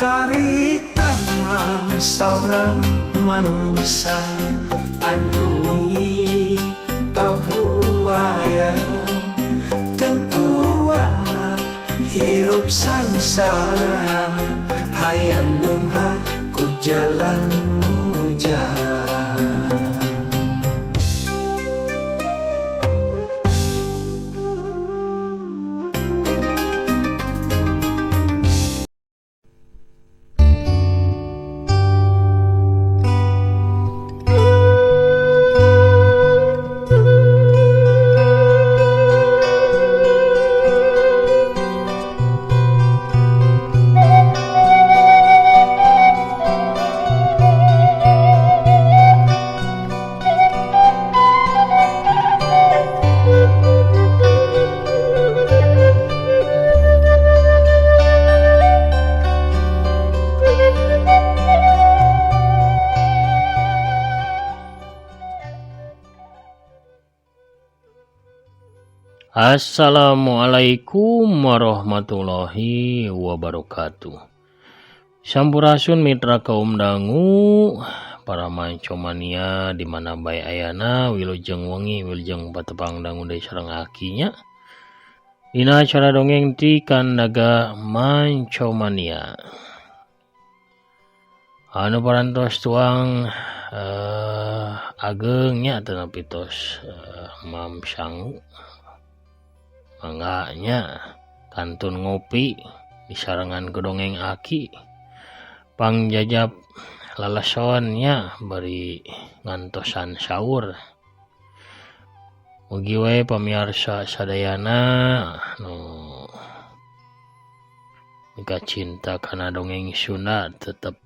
Karitan seorang manusia andungi tahuaya tentua hirup sangsara hayang lumha ku jalan muja. Assalamualaikum warahmatullahi wabarakatuh. Sampurasun mitra kaum dangu, para mancomania di mana bae ayana wilujeng wengi wilujeng patepang dangu deui sareng akinya. Dina acara dongeng ti Kandaga Mancomania. Anu parantos tuang agengnya teu pitos Mam Sangu. Mangganya kantun ngopi di sarangan kedongeng aki pangjajab lalasonnya bari ngantosan sahur. Mugi we pamirsa sadayana nu mika cinta kana dongeng Sunda tetep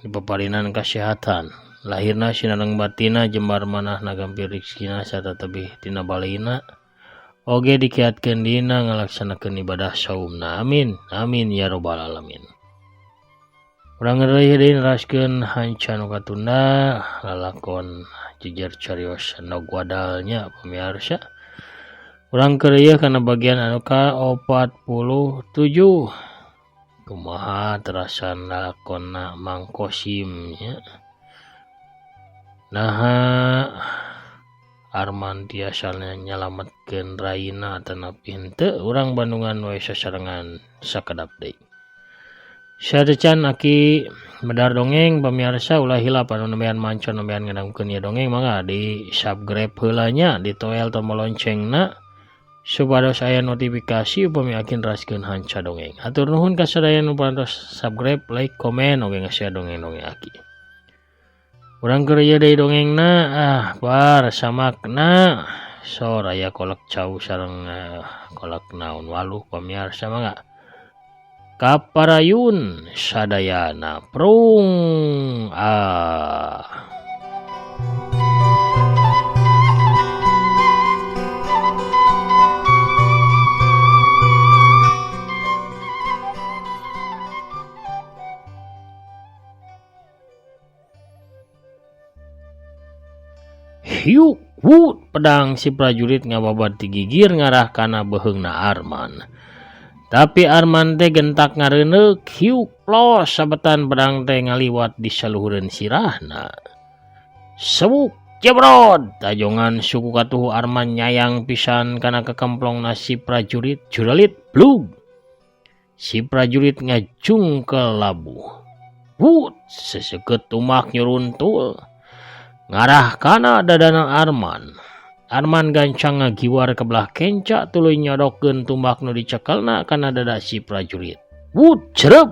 dipaparinan kasehatan lahirna sinareng batina jembar manah nagampir rezekina sarta tebih tina balina. Oge dikiatkeun dina ngalaksanakeun ibadah saumna. Amin. Amin ya rabbal alamin. Urang ngeureuyeuh deui neraskeun hanca nu katunda lalakon jejer carios endog wadalnya pamirsa. Urang keureueuh kana bagian anu ka-47. Kumaha terasan lalakonna Mang Kosim nya. Naha Arman tiasalna nyalametkeun raina tanapi henteu urang Bandungan we sasarengan sakedap deui. Sadecan aki medar dongeng pamirsa ulah hilap anu nembean mancon nembean ngadangkeun ieu dongeng mangga di subscribe heula nya di toel tombol loncengna supados aya notifikasi upami aki neraskeun hanca dongeng. Hatur nuhun ka sadaya nu parantos subscribe, like, komen oge ngashare dongeng-dongeng aki. Urang keureueuh deui dongengna par samakna sor aya kolak cau sareng kolak naon waluh pamirsa mangga kaparayun sadayana prung Hiuk wut pedang si prajurit ngababat ti gigir ngarah kana beheungna Arman. Tapi Arman teh gentak ngareuneuh hiuk plos sabetan pedang teh ngaliwat di saluhureun sirahna. Sebuk jebrod tajongan suku katuh Arman nyayang pisan kana kekemplongna si prajurit juralit blug. Si prajurit ngajung ke labuh. Wut seseukeut tumak nyuruntul. Ngarah kana dadana Arman. Arman gancang ngagiwar ke belah kenca tuluy nyodokkeun tumbak nu dicekelna kana dada si prajurit. Wut cerep.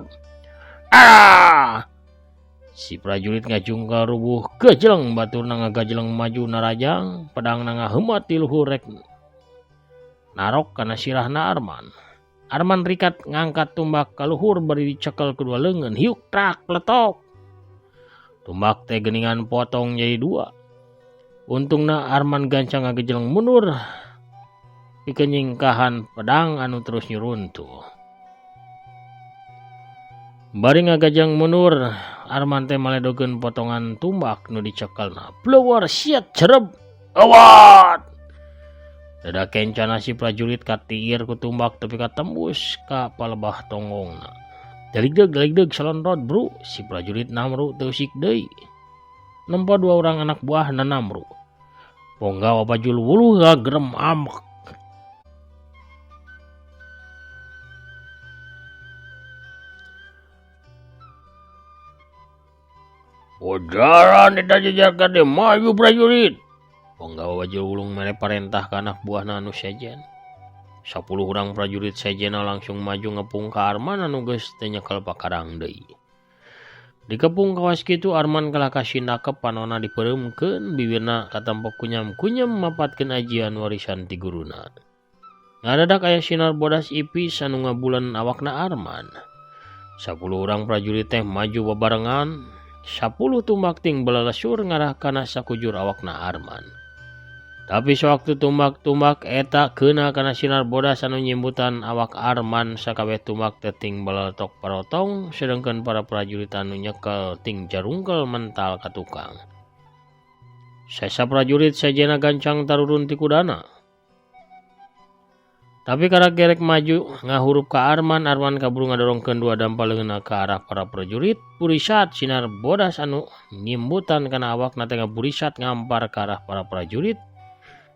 Si prajurit ngajung ka rubuh gejeleng baturna ngagajeleng maju narajang pedangna ngaheumat di luhur rek narok kana sirahna Arman. Arman rikat ngangkat tumbak ka luhur bari dicekel kedua leungeun hiuk trak pletok. Tumbak teh geningan potong jadi dua. Untungna Arman gancang ngagejeleng mundur pikeun nyingkahan pedang anu terus nyuruntuh. Bari ngagajang mundur Arman teh maledogeun potongan tumbak nu dicekelna. Blewar siat cereb. Awat. Dada kencana si prajurit katiir ku tumbak tapi katembus ka palebah tonggongna. Daligdeg salonrod bro, si prajurit Namru teusik deui. Nempo 2 orang anak buahna Namru. Ponggawa Bajul Wuluh gagrem amek. Udaran ditajajarkan deh maju prajurit. Ponggawa Bajul Wuluh mere parentah ka anak buahna anu sejen. 10 urang prajurit sejena langsung maju ngepung ka Arman anu geus teu nyekel pakarang deui. Dikepung kawas kitu Arman kalah kasindakep panonna dipereumkeun bibirna katampo kunyam-kunyam mapatkeun ajian warisan ti guruna. Ngadadak aya sinar bodas ipis anu ngabulan awakna Arman. 10 urang prajurit teh maju babarengan, 10 tumbak ting belalesur ngarah kana sakujur awakna Arman. Tapi sewaktu tumbak-tumbak eta keuna kana sinar bodas anu nyimbutan awak Arman sakabeh tumbak teh ting beletok parotong sedengkeun para prajurit anu nyekel ting jarungkel mental ka tukang. Sesa prajurit sajena gancang tarurun ti kudana. Tapi karena gerek maju ngahurup ka Arman kaburu ngadorongkeun 2 dampaleunna ka arah para prajurit. Burisat sinar bodas anu nyimbutan kana awakna teh burisat ngampar ka arah para prajurit.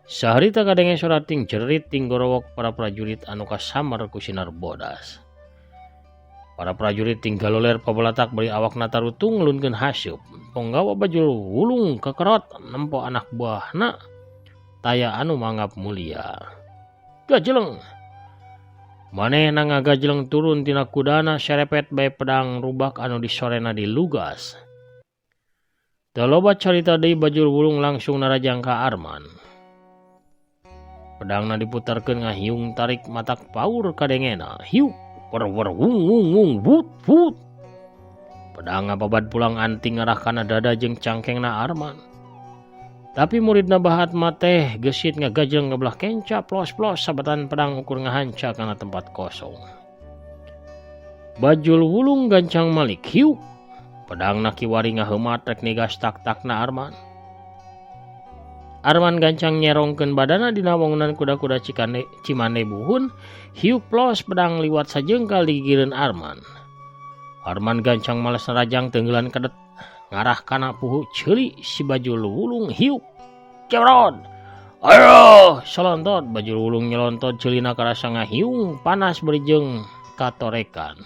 Saharita kadenge suara ting jerit ting gorowok para prajurit anu kasamar ku sinar bodas. Para prajurit ting galoler pabalatak bari awakna tarutung ngelunkeun hasyeup. Ponggawa Bajul Wulung kekerot nempo anak buahna taya anu manggap mulia. Gajeleng. Manehna ngagajeleng turun tina kudana serepet bae pedang rubak anu disorena di lugas. Teu loba carita deui Bajul Wulung langsung narajang ka Arman. Pedangna diputarkeun ngahiung tarik matak paur kadengena. Hiu, wer wung wung wung wut wut. Pedang ngababad pulang anting ngarah kana dada jeung cangkengna Arman. Tapi muridna bahat mateh gesit ngagajeleng ngabelah kenca plos-plos sabatan pedang ukur ngahanca kana tempat kosong. Bajul Wulung gancang malik hiu. Pedangna kiwari ngaheumat rek nigas tak-takna Arman. Arman gancang nyerongkeun badana dina wangunan kuda-kuda Cimande buhun, hiu plos pedang liwat sajengkal di gigireun Arman. Arman gancang males narajang tenggelan kadet ngarah kana puhu ceuli si Bajul Wulung hiu. Cebrod. Ayo, salontot Bajul Wulung nyelontot ceulina karasa ngahiung panas berijeng katorekan.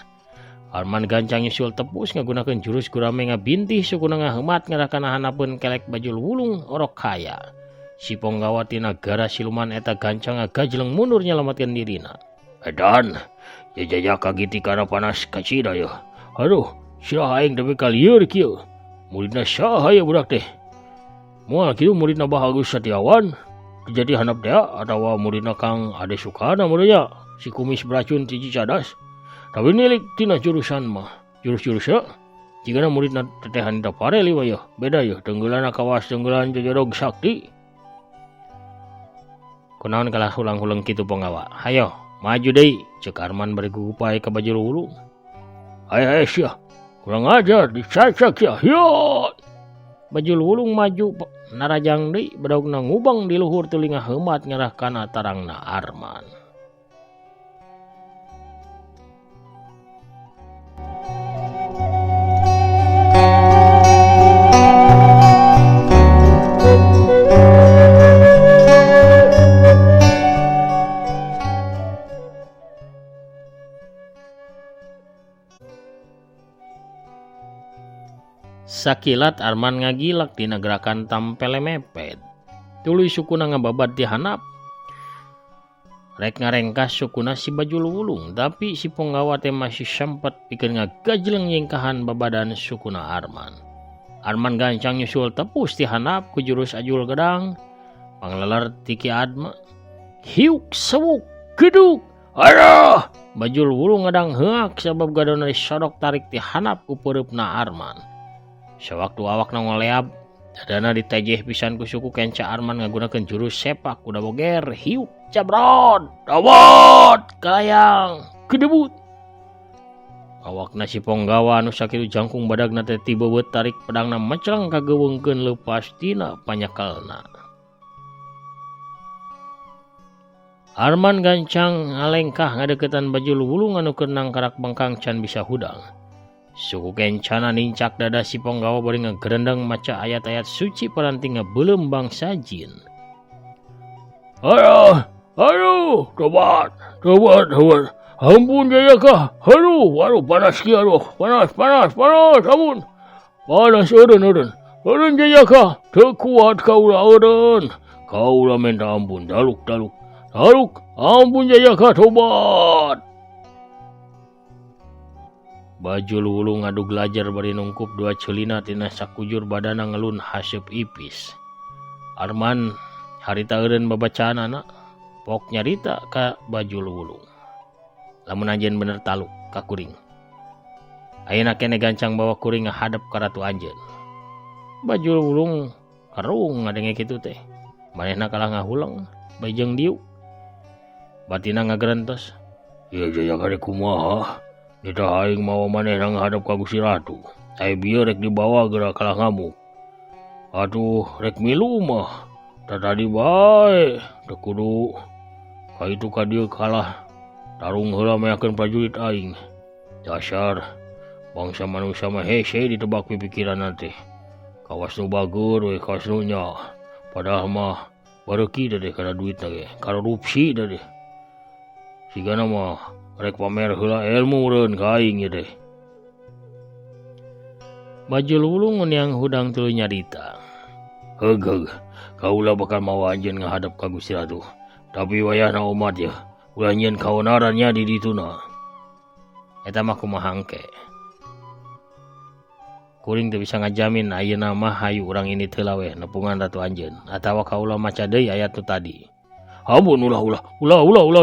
Arman gancang nyusul tepus ngagunakeun jurus gurame ngabintih sukuna ngaheumat ngarah kana hanapeun kelek Bajul Wulung orok kaya. Si Ponggawa ti nagara siluman eta gancang ngagajeleng mundur nyelamatkeun dirina. Edan, jajaya kagiti kana panas kacida yeuh. Aduh, saha aing teh ka lieur kieu. Muridna saha ya budak teh? Moal kieu muridna Bahagus Satiawan, jadi handap teh atawa muridna Kang Ade Sukana muridnya, si kumis beracun ti Cicadas. Tapi nilik tina jurusan mah, jurus-jurusna jigana muridna tetehan da pareli wayeuh. Beda yeuh tenggeulana kawas tenggelan jojodog sakti. Kunaon kalah hulang-hulang kitu Ponggawa. Hayo, maju deui, ceuk Arman bari gugupae ka Bajul Wulung. Hayo sia, kurang ajar dicacak ya. Hiot. Bajul Wulung maju narajang deui badaugna ngubang di luhur telinga heumat ngarah kana tarangna Arman. Sakilat Arman ngagilak dina gerakan tampele mepet. Tuluy sukuna ngababad ti hanap. Rek ngarengkas sukuna si Bajul Wulung, tapi si Ponggawa teh masih sempet pikeun ngagajeleng nyengkahan babadan sukuna Arman. Arman gancang nyusul tepus ti hanap ku jurus ajul gedang. Pangleler ti Ki Adma. Hiuk sewuk geduk. Aduh! Bajul Wulung ngadang heak sabab gadona disodok tarik ti hanap ku peureupna Arman. Sewaktu awakna ngoleab, dadana ditejeh pisan ku suku kenca Arman ngagunakeun jurus sepak kuda boger, hiuk, cabrod, dawot, kalayang, kedebut. Awakna si Ponggawa anu sakitu jangkung badagna teh ti beubeut tarik pedangna meceleng kageuweungkeun leupas tina panyekelna. Arman gancang ngalengkah ngadeketan Bajul Wulung anu kenang karak bengkang can bisa hudang. Suku kencana nincak dada si Ponggawa bari ngagerendeng maca ayat-ayat suci paranti ngebelem bangsa jin. Aduh, tobat. Ampun Jayaka, aduh, panas ki, panas, ampun. Panas eureun Jayaka, teu kuat kaula eureun. Kaula minta ampun, daluk, ampun Jayaka, tobat. Bajul Wulung adu gelajar bari nungkup dua celina tina sakujur badana ngelun haseup ipis. Arman harita eureun babacaan anak, pok nyarita ka Bajul Wulung. Lamun anjeun bener taluk ka kuring. Ayeuna kene gancang bawa kuring ngahadap ka ratu anjeun. Bajul Wulung karung ngadenge kitu teh. Manehna kalah ngahulang bajeng diu. Batina ngagerentos. Ieu Jayaka rek kumaha? Nita aing mawa manehna ngahadap ka Gusti Ratu. Ai bieu rek dibawa geura kalah ngamuk. Atuh rek milu mah. Tadi bae, teu kudu ka itu ka dieu kalah. Tarung heula meyakeun prajurit aing. Dasar bangsa manusia mah hese ditebak pikiranna teh. Kawas nu bagur we kawas nu nya. Padahal mah bareuki da deh kana duitna ge, korupsi da deh. Sigana mah rek pamer heula ilmu meureun ka aing ye deh. Bajul Wulung yang hudang tuluy nyarita. Heug, kaula bakal mawa anjeun ngahadap ka Gusti Ratu. Tapi wayahna umat ya. Ulah nyieun kaonarannya di dituna. Eta mah kumaha engke. Kuring teu bisa ngajamin ayeuna mah hayu urang ini teu lawe nepungan ratu anjeun atawa kaula maca deui ayat tu tadi. Ampun ulah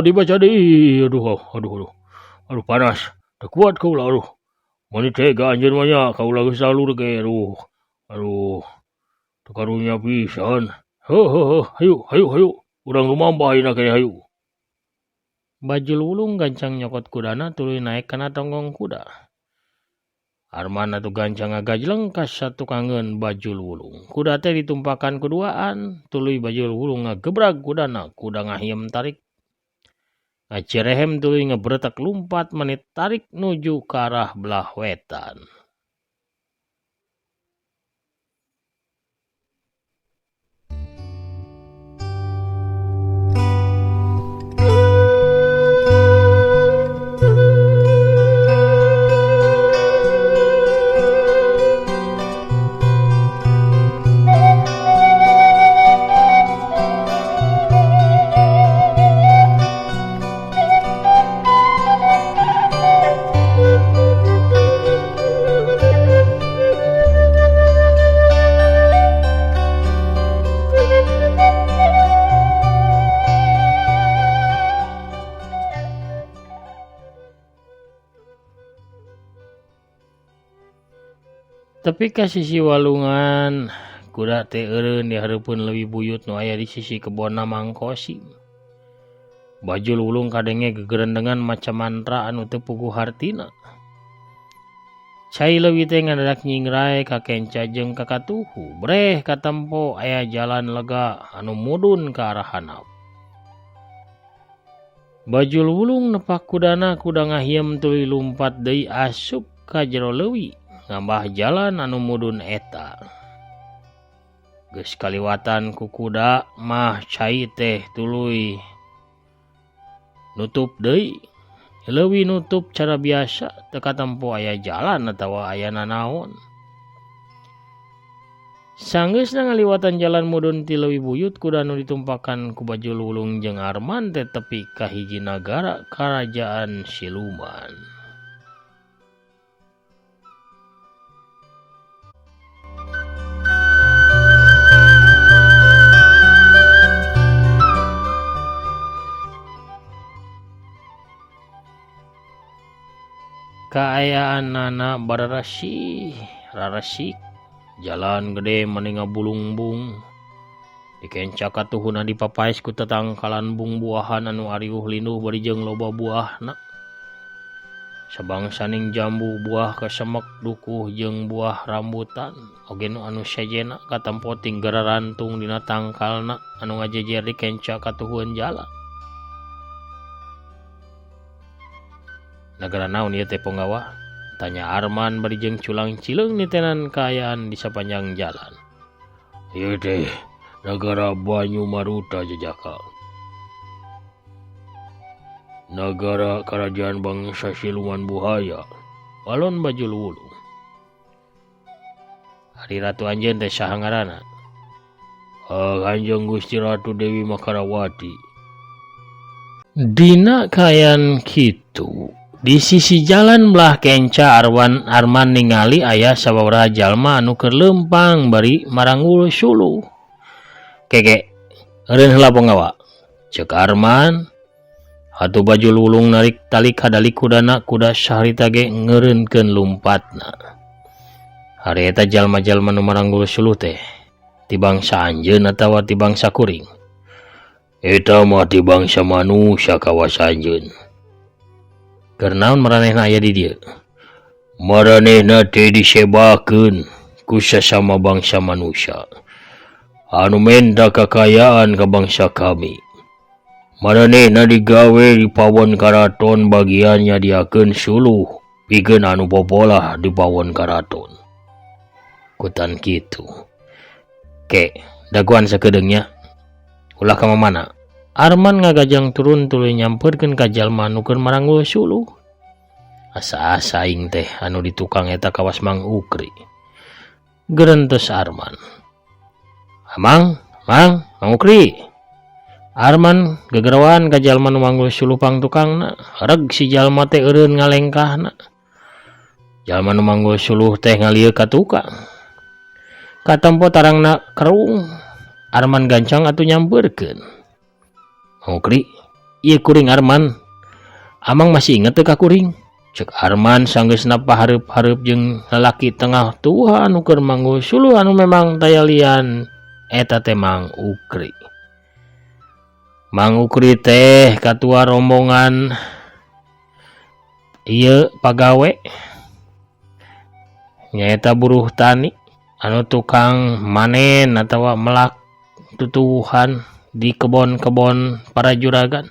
dibaca deui. Aduh panas. Teu kuat kaula aduh. Mun tega anjeun mah nya kaula geus salur ge aduh. Teu karunya pisan. Hayu. Urang lumampah ayeuna ke hayu. Bajul Wulung gancang nyokot kudana tuluy naik kana tonggong kuda. Arman atuh gancang ngagajleng ka satukangeun Bajul Wulung. Kuda teh ditumpakan kuduaan, tuluy Bajul Wulung ngagebrag kudana, kuda ngahiem tarik. Ngacerehem tuluy ngebretek lumpat menit tarik nuju ke arah belah wetan. Tapi ka sisi walungan, kuda teh eureun dihareupeun leuwih buyut nu aya di sisi kebonna Mang Kosim. Bajul Wulung kadenge gegerendengan maca mantra anu teu puguh hartina. Cai leuwih teh ngadadak nyingrai ka kenca jeung ka katuhu, breh katempo aya jalan lega anu mudun ka arah handap. Bajul Wulung nepak kudana, kuda ngahiem tuluy lumpat deui asup ka jero leuwih. Ngambah jalan anu mudun eta. Geus kaliwatan ku kuda mah cai teh tuluy nutup deui. Leuwih nutup cara biasa teu katempo aya jalan atawa aya nanaon. Sanggeusna ngaliwatan jalan mudun ti leuwih buyut, kuda anu ditumpakan ku Bajul Wulung jeung Arman teh tepi ka hiji nagara karajaan siluman. Kaayaanana bararasih, rarasik, jalan gede mani ngabulungbung. Dikenca katuhuna dipapaes ku tatangkalan bung-buahan anu ariuh linduh bari jeung loba buahna. Sabangsaning jambu, buah kesemek, dukuh jeung buah rambutan, oge nu anu sejena katempo tinggara rantung dina tangkalna anu ngajejer dikenca katuhuan jalan. Negara naon ieu teh Ponggawa? Tanya Arman bari jeung culang cileung nitenan kaayaan di sepanjang jalan. Ieu teh negara Banyu Maruta jajaka. Negara kerajaan bangsa siluman buaya. Balon baju luwulu. Hari Ratu Anjeun teh saha ngaranna? Kanjeng Gusti Ratu Dewi Makarawati. Dina kaayaan kitu. Di sisi jalan belah kenca Arman ningali aya sababaraha jalma anu keur leumpang bari maranggul suluh. Keke, eureun heula Ponggawa. Ceuk Arman. Hatu baju lulung narik tali kadali kudana kuda saharita ge ngeureunkeun lumpatna. Hari eta jalma-jalma nu maranggul suluh teh ti bangsa Anjeun atawa ti bangsa kuring? Eta mah ti bangsa manusia kawas Anjeun. Keur naon maranehna aya di dieu? Maranehna teh disebakeun ku sasama bangsa manusia anu menta kakayaan ka bangsa kami. Maranehna digawe di pawon karaton bagian nyadiakeun suluh pikeun anu popolah di pawon karaton. Kutan kitu. Ke, daguan sakedeungnya. Ulah ka mana? Arman ngagajang turun tuluy nyampeurkeun ka jalma anu keur maranggul suluh. Asa-asa aing teh anu ditukang eta kawas Mang Ukri. Gerentos Arman. Mang Ukri. Arman gegerawan ka jalma nu manggul suluh pang tukangna. Reg si jalma teh eureun ngalengkahna. Jalma nu manggul suluh teh ngalieu ka tukang. Katempo tarangna kerung. Arman gancang atuh nyampeurkeun. Ukri, ieu kuring Arman. Amang masih inget teu ka kuring? Ceuk Arman sanggeusna pahareup-hareup jeung lalaki tengah tua anu keur manggul suluh anu memang daya lian eta teh Mang Ukri. Mang Ukri teh katua rombongan ieu pagawe nyaeta buruh tani anu tukang manen atawa melak tutuwuhan di kebon-kebon para juragan.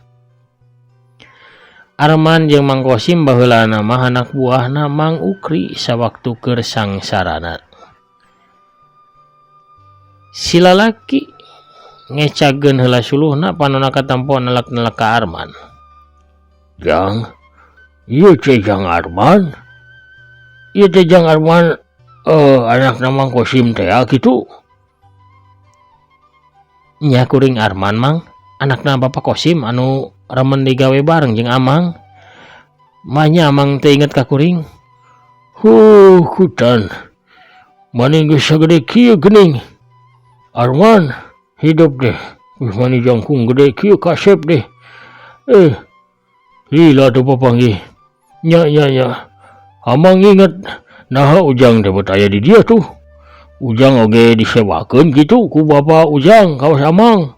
Arman jeung Mang Kosim baheulana mah anak buahna Mang Ukri sawaktu keur sangsarana. Si lalaki ngecageun heula suluhna panonna katampo nelek-nelek ka Arman. Jang, ieu teh Jang Arman. Ieu teh Jang Arman anakna Mang Kosim teh kitu. Nya kuring Arman Mang, anakna Bapak Kosim anu remen digawe bareng jeung Amang. Manya Amang teh inget ka kuring. Kutan. Mani geus sagede kieu geuning. Arman, hidup deh. Geus mani jangkung gede kieu kasep deh. Lila tuh papanggih. Nya. Amang inget naha Ujang teh aya di dia tuh. Ujang oge disewakeun gitu ku Bapak Ujang kawas Amang.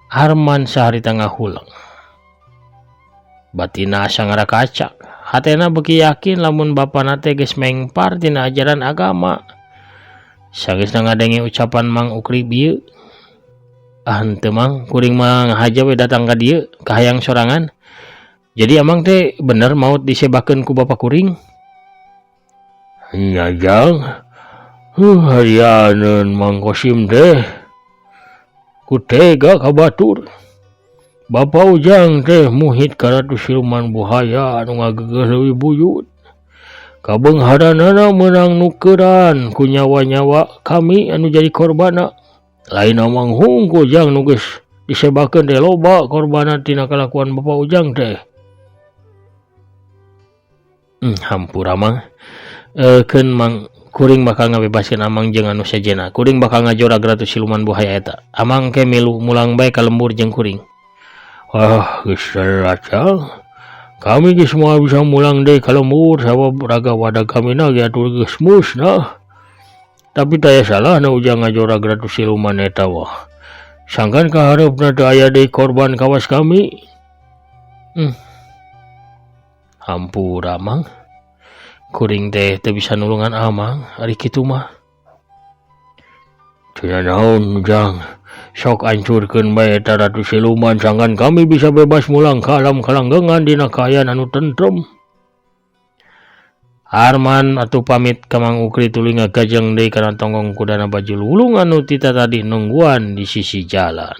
Arman saharita ngahulang. Batina asa ngarakacak. Hatena beuki yakin lamun bapana teh geus mengpar tina ajaran agama. Sageusna ngadenge ucapan Mang Ukri bieu. Henteu Mang, kuring mah ngahaja we datang ka dieu kahayang sorangan. Jadi Amang teh bener maot disebakeun ku Bapak kuring? Nya Jang. Harianeun Mang Kosim teh ku tega ka batur. Bapak Ujang teh muhit ka Ratu Siluman Buaya anu ngageugeuh leuwih buyut. Kabeungharanana meunang nukeran ku nyawa-nyawa kami anu jadi korbanna. Lain Amang hungku Ujang nu geus disebakeun teh loba korbanna tina kalakuan Bapak Ujang teh. Hampura Mang. Keun Mang kuring bakal ngabebaskeun Amang jeung anu sejenna. Kuring bakal ngajorag Ratu Siluman Buaya eta. Amang ke milu mulang bae ka lembur jeung kuring. Geus racang. Kami geus moal bisa mulang deui ka lembur sabab raga wadag kamina ge atuh geus musnah. Tapi taya salah na Ujang ngajorag Ratu Siluman eta wah. Sangkan kahareupna teu aya deui korban kawas kami. Hampura Mang. Kuring teh teu bisa nulungan Amang ari kitu mah. Tina naon Ujang. Sok ancurkeun bae eta Ratu Siluman sangkan kami bisa bebas mulang ka alam kalanggengan dina kaayaan anu tentrem. Arman atuh pamit ka Mang Ukri tuluy ngagajeng deui kana tonggong kudana Bajul Wulung anu tita tadi nungguan di sisi jalan.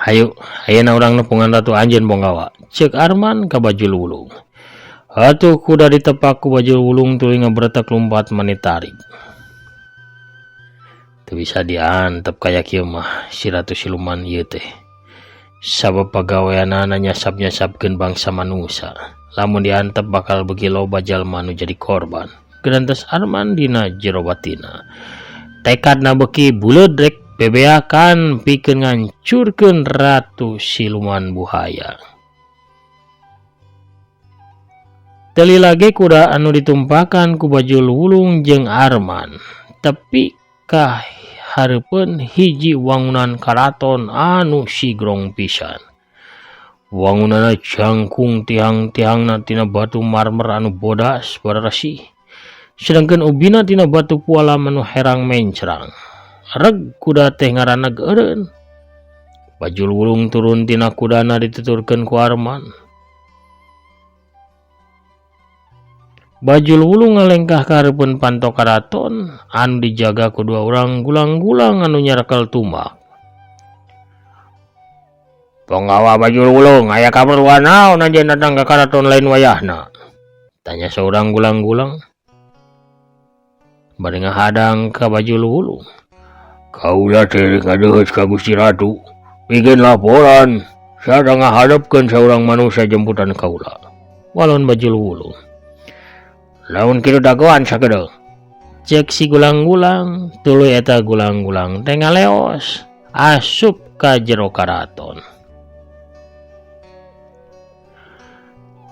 Hayu, ayeuna urang nepungan Ratu Anjeun Bonggawa, ceuk Arman ka Bajul Wulung. Atuh kuda ditepak ku Bajul Wulung tuluy ngabretek lumpat manit tarik. Teu bisa diantep kaya kieu mah si Ratu Siluman ieu teh. Sabab pagaweanna nyasap-nyasapkeun bangsa manusia. Lamun diantep bakal beuki loba jalma nu jadi korban. Gerantos Arman dina jero batina. Tekadna beuki buleud rek bebeakan pikeun ngancurkeun Ratu Siluman buhaya. Teli lagi kuda anu ditumpakan ku Bajul Wulung jeung Arman, tapi kah hareupeun hiji wangunan karaton anu sigrong pisan. Wangunana jangkung tiang-tiangna tina batu marmer anu bodas bararasi, sedangkeun ubina tina batu pualam anu herang mencrang. Reg kuda teh ngaranna geureun. Bajul Wulung turun tina kudana dituturkeun ku Arman. Bajul Wulung ngalengkah ka hareupeun panto karaton anu dijaga ku dua urang gulang-gulang anu nyarekel tumak. "Ponggawa Bajul Wulung, aya kaperluan naon anjeun datang ka karaton lain wayahna?" tanya seorang gulang-gulang. Bari ngahadang ka Bajul Wulung. "Kaula teh ngadeuheus ka Gusti Ratu, pikeun laporan sareng ngahadapkeun saurang manusia jemputan kaula," walon Bajul Wulung. "Lamun kitu dagoan sakedeung," ceuk si gulang-gulang. Tuluy eta gulang-gulang teh ngaleos asup ka jero karaton.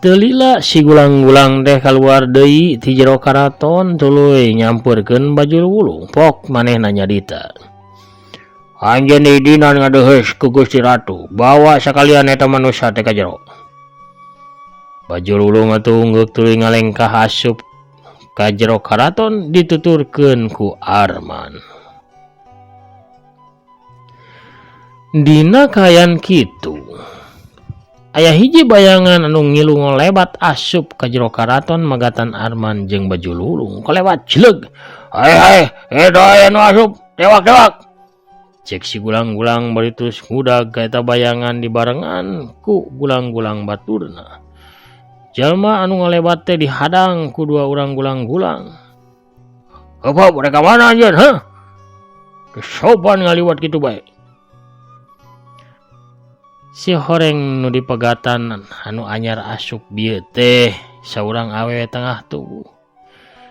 Teulila si gulang-gulang teh kaluar deui ti jero karaton tuluy nyampeurkeun Bajul Wulung. "Pok manehna nyadita. Anjeun didinan ngadeuheus ku Gusti Ratu, bawa sakalian eta manusia teh ka jero." Bajul Wulung atuh geuk tuluy ngalengkah asup ka jero karaton dituturkeun ku Arman. Dina kaayaan kitu, aya hiji bayangan anu ngilu ngolebat asup ka jero karaton magatan Arman jeung Bajul Wulung. Kolewat cileug, "Hae, eta aya nu asup, dewak-dewak," cek si gulang-gulang baritus ngudag ka eta bayangan dibarengan ku gulang-gulang baturna. Jalma anu ngalebat teh dihadang ku dua urang gulang-gulang. "Apa mereka mana anjeun, heuh? Sopan ngaliwat kitu bae." Si horeng nu dipegatan anu anyar asup bieu teh saurang awewe tengah tubuh.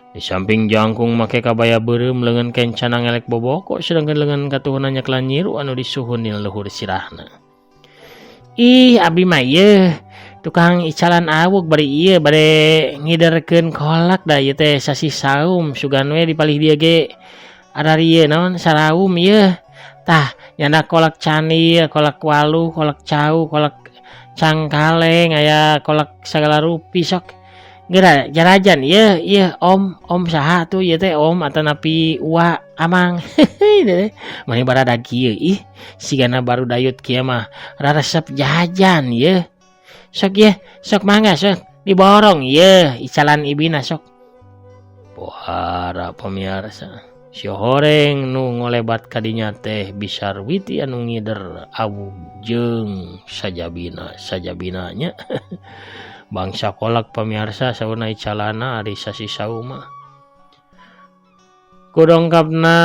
Di samping jangkung make kabaya beureum leungeun kencana ngelek boboko, sedangkeun leungeun katuhuna nyeklan nyiru anu disuhun dina luhur sirahna. "Ih, abdi mah ieu tukang icalan awuk bari ieu bade ngiderkeun kolak da ieu teh sasi saum sugan we dipalih dieu ge ararieu naon saraum ieu. Tah nyana kolak cani, kolak walu, kolak cau, kolak cangkaleng, aya kolak sagala rupi sok. Geura jarajan ieu om saha tuh ieu teh om atanapi uwa amang." Mani baradag kieu ih sigana baru dayut kieu mah raresep jajan ieu. "Sok ieu, sok mangga sok diborong ieu icalan ibina sok." Pohara pamirsa, si horeng nu ngolebat kadinya teh Bisarwiti anu ngider awug jeung sajabina nya. Bangsa kolak pamirsa sauna icalana ari sasi sauma. Kudongkapna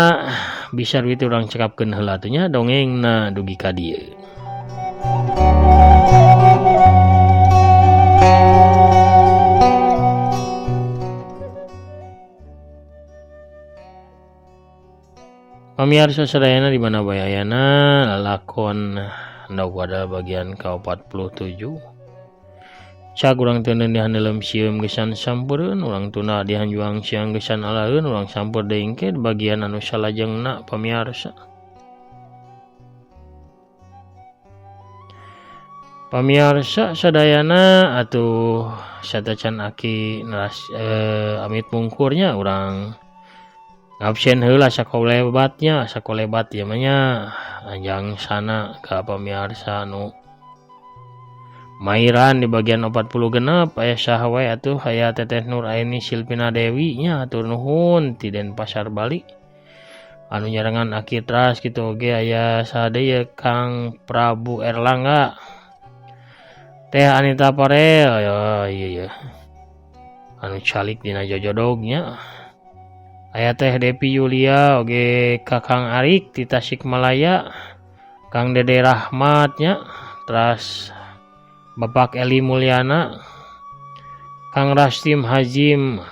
Bisarwiti urang cekapkeun heula teh nya dongengna dugi ka dieu. Pamirsa sadayana di mana bae ayana lalakon Ndau Wadal bagian ke-47 cak urang teu neuneuhan dalam sieum gesan sampureun urang tuna dihanjuang siang gesan alaeun urang sampur deui engke bagian anu salajengna pamiarsa. Pamiarsa sadayana atuh satacan aki amit mungkurnya urang ngabsen heula sakolebatnya sakolebat ya manya anjang sana ka pamiarsa anu mairan di bagian 40 genep aya saha wae atuh aya Teteh Nur Aini Silvina Dewi nya atur nuhun ti Denpasar Bali anu nyarengan aki tras kitu oge aya saha deui Kang Prabu Erlangga Teh Anita Parel iya anu calik dina jojodognya aya Teh Depi Yulia oge Kakang Arik ti Tasikmalaya Kang Dede Rahmatnya teras Bapak Eli Mulyana Kang Rastim Hajim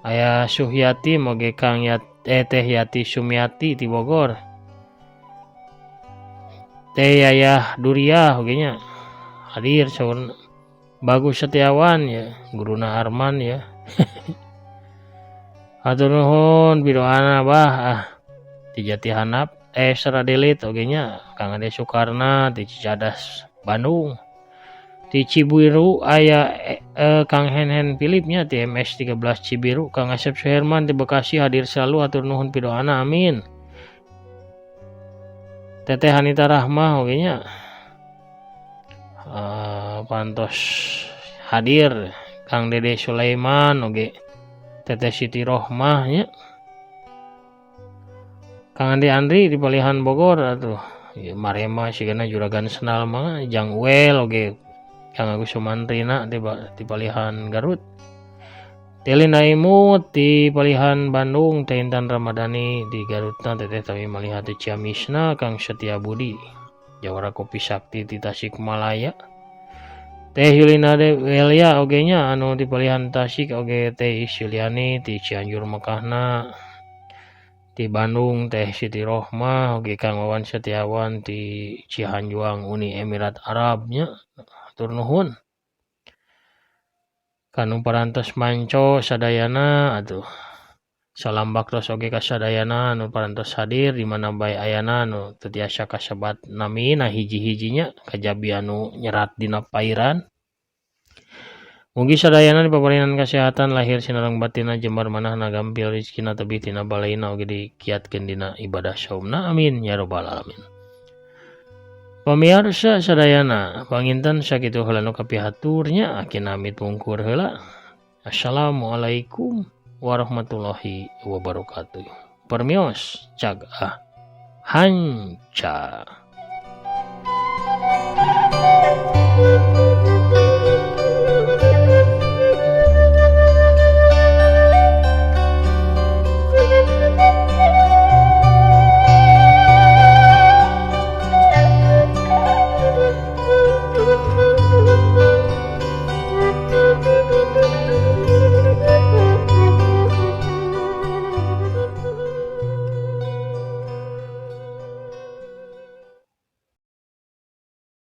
aya Suhyati oge Kang Teh Yati Sumiati ti Bogor Teh Yayah Duria oge nya hadir saurna Bagus Setiawan ya guruna Arman ya atur nuhun bidoana bah ti Jatihanap Saradelit oge nya Kang Ade Sukarna ti Cicadas Bandung ti Cibiru aya Kang Hen Philip nya ti MS 13 Cibiru Kang Asep Suherman ti Bekasi hadir selalu atur nuhun bidoana amin Teteh Hanita Rahmah oge nya pantos hadir Kang Dede Sulaiman oge Teteh Siti Rohmah nya Kang Andi Andri di Palihan Bogor atuh ya, Marema sigana juragan senal mah Jang Wel oge Kang Agus Sumantrina di Palihan Garut Telina Imut di Palihan Bandung Teh Intan Ramadhani di Garutna Teteh Tami Malihat Ciamisna Kang Setia Budi Jawara Kopi Sakti di Tasikmalaya Teh Yulina Dewelia oge nya anu di Palihan Tasik oge Teh Isyuliani di Cianjur Mekahna di Bandung Teh Siti Rohmah oge Kang Wawan Setiawan di Cihanjuang Uni Emirat Arabnya atur nuhun kanu parantos manco sadayana atuh salambak tos oge ka sadayana anu parantos hadir di mana bae ayana anu teu tiasa kasebat nami nah hiji-hijinya kajabi anu nyerat dina pairan mugi sadayana di paparinan kesehatan lahir sinareng batina jembar manahna gampil rezekina tebih tina balaina oge dikiatkeun dina ibadah saumna amin ya rabbal alamin. Pamirsa sadayana panginten sakitu heula nu kapihaturnya aki namit wungkur heula. Assalamualaikum warahmatullahi wabarakatuh. Permios cagah hanca.